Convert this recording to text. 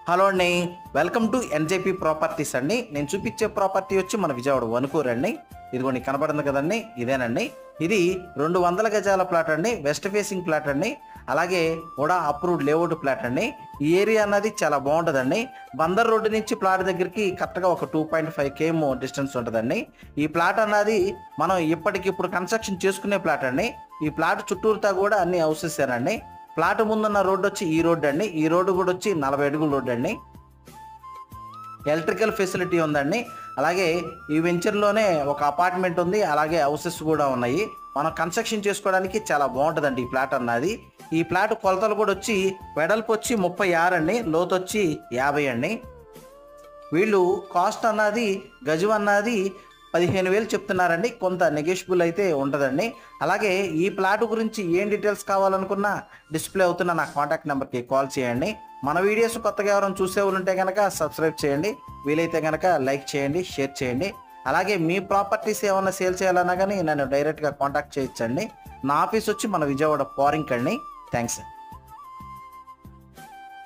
Hello అండి, welcome to NJP properties అండి. నేను చూపించే ప్రాపర్టీ వచ్చి మన విజయవాడ వనుకూరు అండి. ఇదిగోండి కనపడుతుంది కదండి, ఇదేనండి. ఇది 200 గజాల ప్లాట్ అండి, వెస్ట్ ఫేసింగ్ ప్లాట్ అండి. అలాగే కూడా అప్రూవ్డ్ లేఅవుట్ ప్లాట్ అండి. ఈ ఏరియా అన్నది చాలా బాగుంటుందండి. బందర్ రోడ్డు నుంచి ప్లాట్ దగ్గరికి కరెక్ట్గా ఒక 2.5 km డిస్టెన్స్ ఉంటుందండి. ఈ ప్లాట్ అన్నది మనం ఇప్పటికిప్పుడు కన్స్ట్రక్షన్ చేసుకునే ప్లాట్ అండి. ఈ ప్లాట్ చుట్టూరుతా కూడా అన్ని హౌసెస్ అండి. ప్లాట్ ముందున్న రోడ్డు వచ్చి ఈ రోడ్డు అండి. ఈ రోడ్డు కూడా వచ్చి 40 అడుగుల రోడ్డు అండి. ఎలక్ట్రికల్ ఫెసిలిటీ ఉందండి. అలాగే ఈ వెంచర్లోనే ఒక అపార్ట్మెంట్ ఉంది, అలాగే హౌసెస్ కూడా ఉన్నాయి. మనం కన్స్ట్రక్షన్ చేసుకోవడానికి చాలా బాగుంటుందండి ఈ ప్లాట్ అన్నది. ఈ ప్లాట్ కొలతలు కూడా వచ్చి వెడల్పు వచ్చి 36 అండి, లోతు వచ్చి 50 అండి. వీళ్ళు కాస్ట్ అన్నది గజం అన్నది 15,000 చెప్తున్నారండి. కొంత నెగోషియబుల్ అయితే ఉంటుందండి. అలాగే ఈ ప్లాట్ గురించి ఏం డీటెయిల్స్ కావాలనుకున్నా డిస్ప్లే అవుతున్న నా కాంటాక్ట్ నెంబర్కి కాల్ చేయండి. మన వీడియోస్ కొత్తగా ఎవరైనా చూసేవాళ్ళు ఉంటే కనుక సబ్స్క్రైబ్ చేయండి. వీలైతే కనుక లైక్ చేయండి, షేర్ చేయండి. అలాగే మీ ప్రాపర్టీస్ ఏమైనా సేల్ చేయాలన్నా కానీ నన్ను డైరెక్ట్గా కాంటాక్ట్ చేయొచ్చండి. నా ఆఫీస్ వచ్చి మన విజయవాడ పారింగ్ అండి. థ్యాంక్స్.